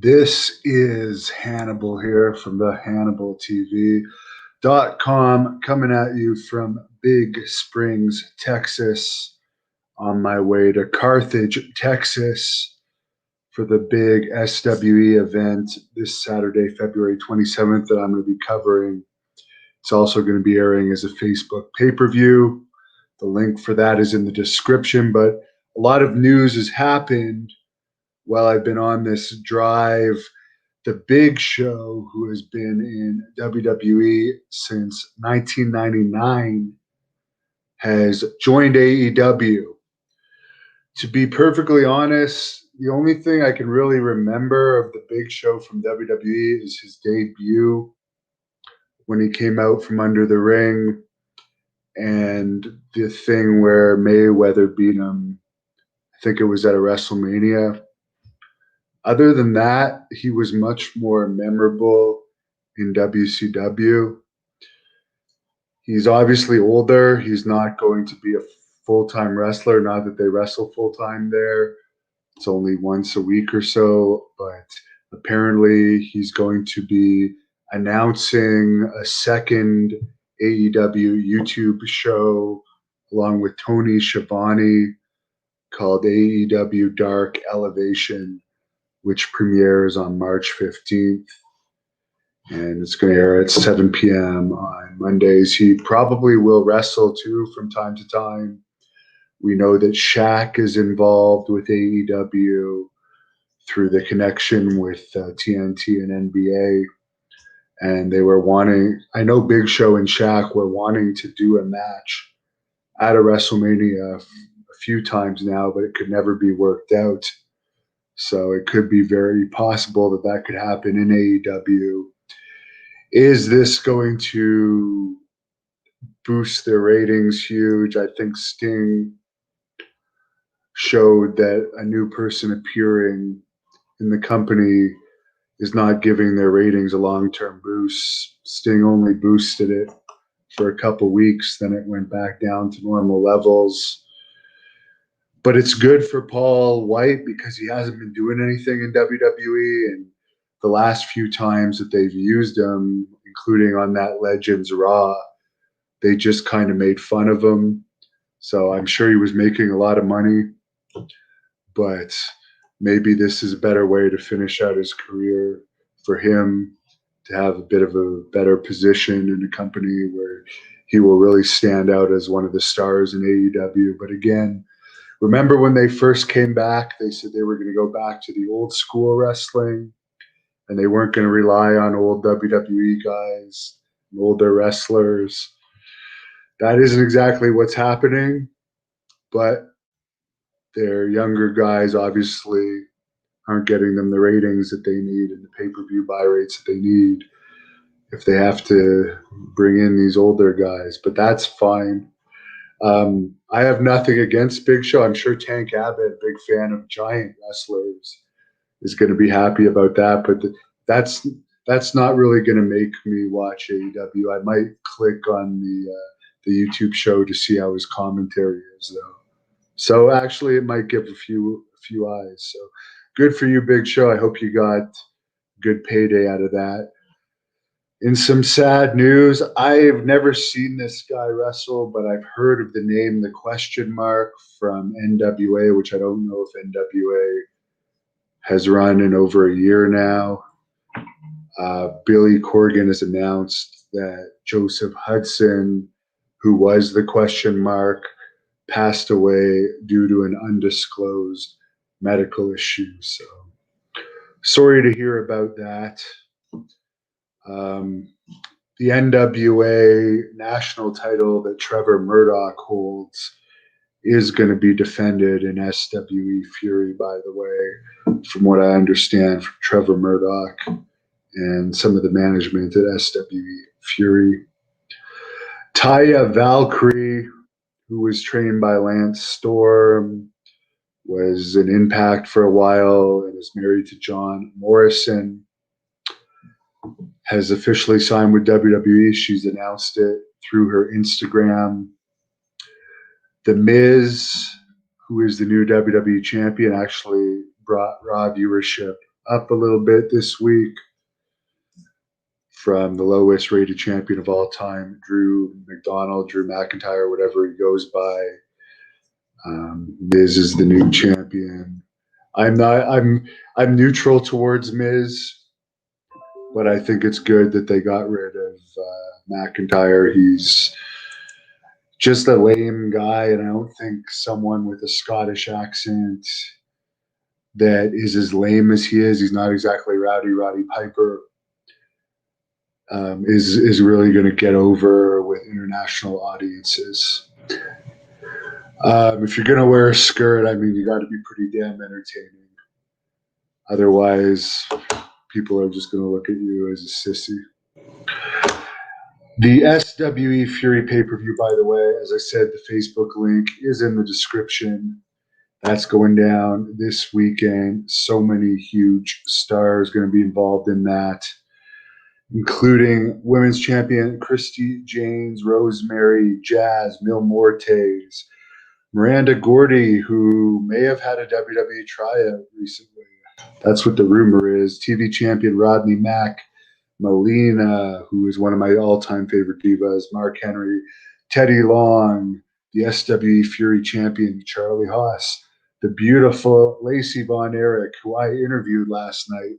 This is Hannibal here from the HannibalTV.com, coming at you from Big Springs, Texas, on my way to Carthage, Texas for the big SWE event this Saturday, February 27th, that I'm going to be covering. It's also going to be airing as a Facebook pay-per-view. The link for that is in the description, but a lot of news has happened while I've been on this drive. The Big Show, who has been in WWE since 1999, has joined AEW. To be perfectly honest, the only thing I can really remember of the Big Show from WWE is his debut when he came out from under the ring and the thing where Mayweather beat him. I think it was at a WrestleMania. Other than that, he was much more memorable in WCW. He's obviously older. He's not going to be a full-time wrestler, not that they wrestle full-time there. It's only once a week or so, but apparently he's going to be announcing a second AEW YouTube show along with Tony Schiavone called AEW Dark Elevation, which premieres on March 15th. And it's going to air at 7 p.m. on Mondays. He probably will wrestle too from time to time. We know that Shaq is involved with AEW through the connection with TNT and NBA. And they were wanting, I know Big Show and Shaq were wanting to do a match at a WrestleMania a few times now, but it could never be worked out. So it could be very possible that that could happen in AEW. Is this going to boost their ratings huge? I think Sting showed that a new person appearing in the company is not giving their ratings a long-term boost. Sting only boosted it for a couple weeks, then it went back down to normal levels. But it's good for Paul White because he hasn't been doing anything in WWE, and the last few times that they've used him, including on that Legends Raw, they just kind of made fun of him. So I'm sure he was making a lot of money, but maybe this is a better way to finish out his career for him, to have a bit of a better position in a company where he will really stand out as one of the stars in AEW. But again, remember when they first came back, they said they were going to go back to the old school wrestling, and they weren't going to rely on old WWE guys and older wrestlers. That isn't exactly what's happening, but their younger guys obviously aren't getting them the ratings that they need and the pay-per-view buy rates that they need if they have to bring in these older guys. But that's fine. I have nothing against Big Show. I'm sure Tank Abbott, big fan of giant wrestlers, is going to be happy about that. But that's not really going to make me watch AEW. I might click on the YouTube show to see how his commentary is, though. So actually, it might give a few eyes. So good for you, Big Show. I hope you got good payday out of that. In some sad news, I've never seen this guy wrestle, but I've heard of the name The Question Mark from NWA, which I don't know if NWA has run in over a year now. Billy Corgan has announced that Joseph Hudson, who was The Question Mark, passed away due to an undisclosed medical issue. So sorry to hear about that. The NWA national title that Trevor Murdoch holds is going to be defended in SWE Fury, by the way, from what I understand from Trevor Murdoch and some of the management at SWE Fury. Taya Valkyrie, who was trained by Lance Storm, was in Impact for a while and is married to John Morrison, has officially signed with WWE. She's announced it through her Instagram. The Miz, who is the new WWE champion, actually brought Raw viewership up a little bit this week from the lowest rated champion of all time, Drew McIntyre, whatever he goes by. Miz is the new champion. I'm neutral towards Miz, but I think it's good that they got rid of McIntyre. He's just a lame guy, and I don't think someone with a Scottish accent that is as lame as he is, he's not exactly Roddy Piper, is really going to get over with international audiences. If you're going to wear a skirt, I mean, you got to be pretty damn entertaining. Otherwise, people are just going to look at you as a sissy. The SWE Fury pay-per-view, by the way, as I said, the Facebook link is in the description. That's going down this weekend. So many huge stars going to be involved in that, including women's champion Christy James, Rosemary, Jazz, Mil Muertes, Miranda Gordy, who may have had a WWE tryout recently. That's what the rumor is. TV champion Rodney Mack, Melina, who is one of my all-time favorite divas, Mark Henry, Teddy Long, the SWE Fury champion Charlie Haas, the beautiful Lacey Von Erich, who I interviewed last night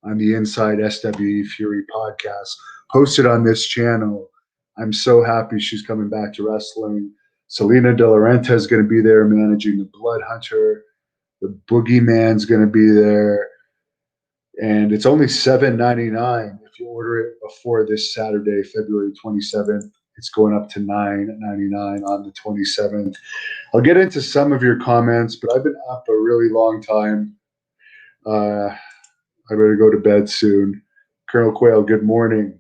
on the Inside SWE Fury podcast, posted on this channel. I'm so happy she's coming back to wrestling. Selena De Laurenta is going to be there managing the Blood Hunter. The Boogeyman's going to be there. And it's only $7.99 if you order it before this Saturday, February 27th. It's going up to $9.99 on the 27th. I'll get into some of your comments, but I've been up a really long time. I better go to bed soon. Colonel Quayle, good morning.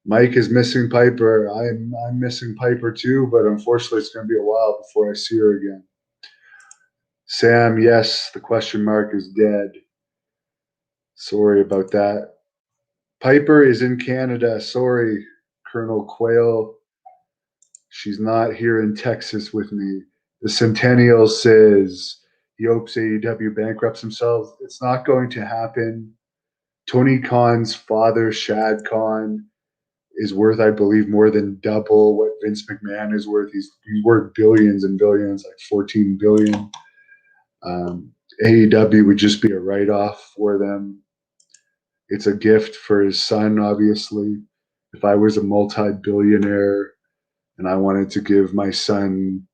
Mike is missing Piper. I'm missing Piper too, but unfortunately it's going to be a while before I see her again. Sam, yes, the question mark is dead. Sorry about that. Piper is in Canada. Sorry, Colonel Quayle. She's not here in Texas with me. The Centennial says he hopes AEW bankrupts themselves. It's not going to happen. Tony Khan's father, Shad Khan, is worth, I believe, more than double what Vince McMahon is worth. He's worth billions and billions, like $14 billion. AEW would just be a write-off for them. It's a gift for his son, obviously. If I was a multi-billionaire and I wanted to give my son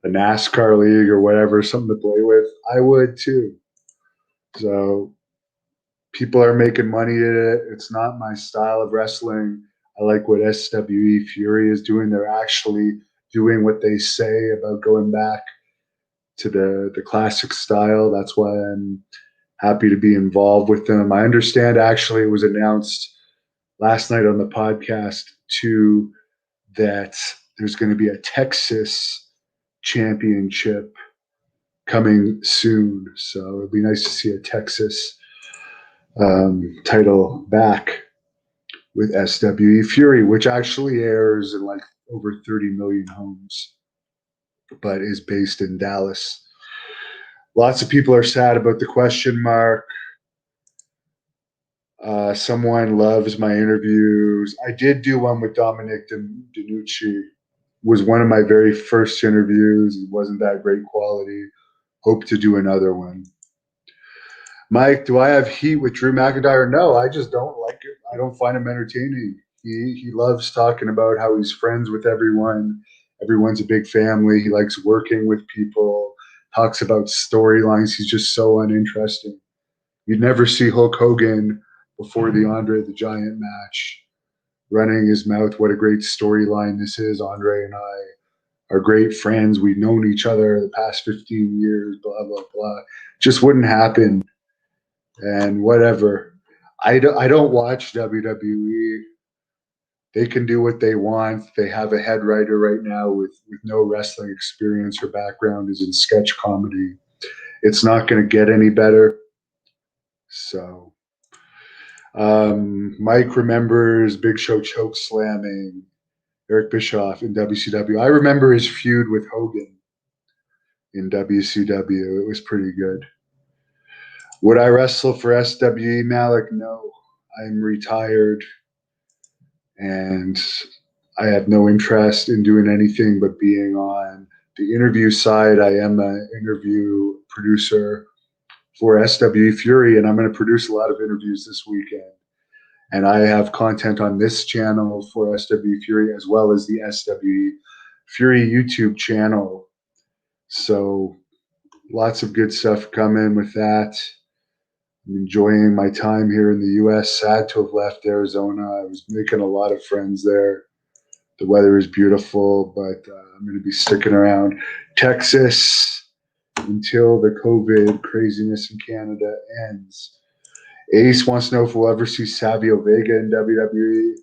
a NASCAR league or whatever, something to play with, I would too. So people are making money at it. It's not my style of wrestling. I like what SWE Fury is doing. They're actually doing what they say about going back to the classic style. That's why I'm happy to be involved with them. I understand actually it was announced last night on the podcast too that there's going to be a Texas championship coming soon. So it'd be nice to see a Texas title back with SWE Fury, which actually airs in like over 30 million homes, but is based in Dallas. Lots of people are sad about the question mark. Someone loves my interviews. I did do one with Dominic DeNucci. Was one of my very first interviews. It wasn't that great quality. Hope to do another one. Mike, do I have heat with Drew McIntyre? No, I just don't like it. I don't find him entertaining. He loves talking about how he's friends with everyone. Everyone's a big family. He likes working with people, talks about storylines. He's just so uninteresting. You'd never see Hulk Hogan before the Andre the Giant match running his mouth. What a great storyline this is. Andre and I are great friends. We've known each other the past 15 years, blah, blah, blah. Just wouldn't happen. And whatever. I don't watch WWE. They can do what they want. They have a head writer right now with no wrestling experience. Her background is in sketch comedy. It's not going to get any better. So Mike remembers Big Show choke slamming Eric Bischoff in WCW. I remember his feud with Hogan in WCW. It was pretty good. Would I wrestle for SWE, Malik? No. I'm retired and I have no interest in doing anything but being on the interview side. I am an interview producer for SWE Fury, and I'm going to produce a lot of interviews this weekend. And I have content on this channel for SWE Fury as well as the SWE Fury YouTube channel. So lots of good stuff coming with that. I'm enjoying my time here in the US. Sad to have left Arizona. I was making a lot of friends there. The weather is beautiful, but I'm going to be sticking around Texas until the COVID craziness in Canada ends. Ace wants to know if we'll ever see Savio Vega in WWE.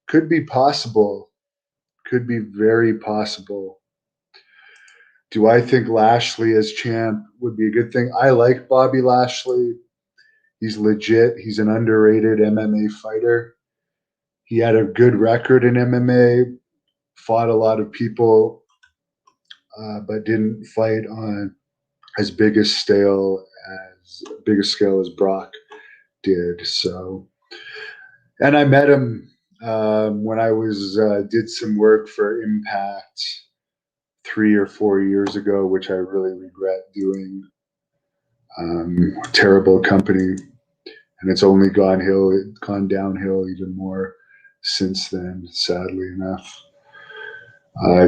Could be possible. Could be very possible. Do I think Lashley as champ would be a good thing? I like Bobby Lashley. He's legit. He's an underrated MMA fighter. He had a good record in MMA, fought a lot of people, but didn't fight on as big a scale as Brock did. So, and I met him when I was did some work for Impact 3 or 4 years ago, which I really regret doing. Terrible company, and it's only gone downhill even more since then, sadly enough.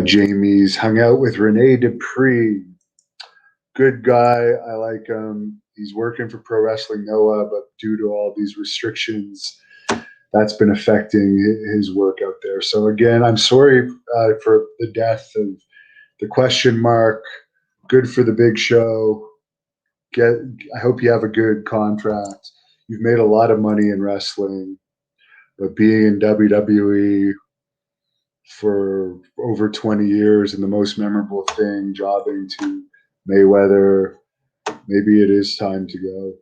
Jamie's hung out with Rene Dupree. Good guy. I like him. He's working for Pro Wrestling Noah, but due to all these restrictions, that's been affecting his work out there. So again, I'm sorry for the death of the question mark. Good for the big show. I hope you have a good contract. You've made a lot of money in wrestling, but being in WWE for over 20 years and the most memorable thing, jobbing to Mayweather, maybe it is time to go.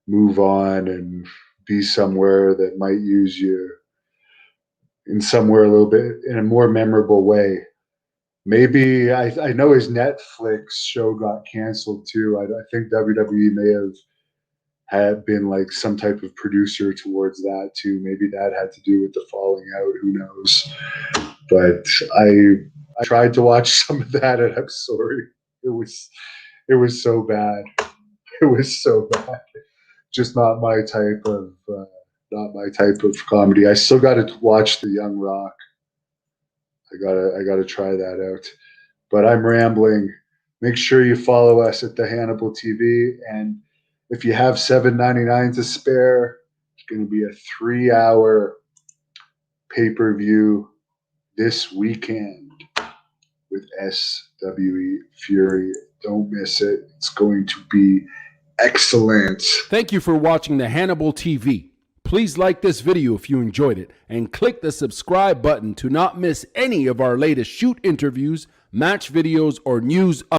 Move on and be somewhere that might use you in somewhere a little bit in a more memorable way. Maybe I know his Netflix show got canceled too. I think WWE may have had been like some type of producer towards that too. Maybe that had to do with the falling out. Who knows? But I tried to watch some of that, and I'm sorry, it was so bad. It was so bad. Just not my type of comedy. I still got to watch The Young Rock. I gotta try that out. But I'm rambling. Make sure you follow us at the Hannibal TV, and if you have $7.99 to spare, it's going to be a 3-hour pay-per-view this weekend with SWE Fury. Don't miss it. It's going to be excellent. Thank you for watching the Hannibal TV. Please like this video if you enjoyed it and click the subscribe button to not miss any of our latest shoot interviews, match videos, or news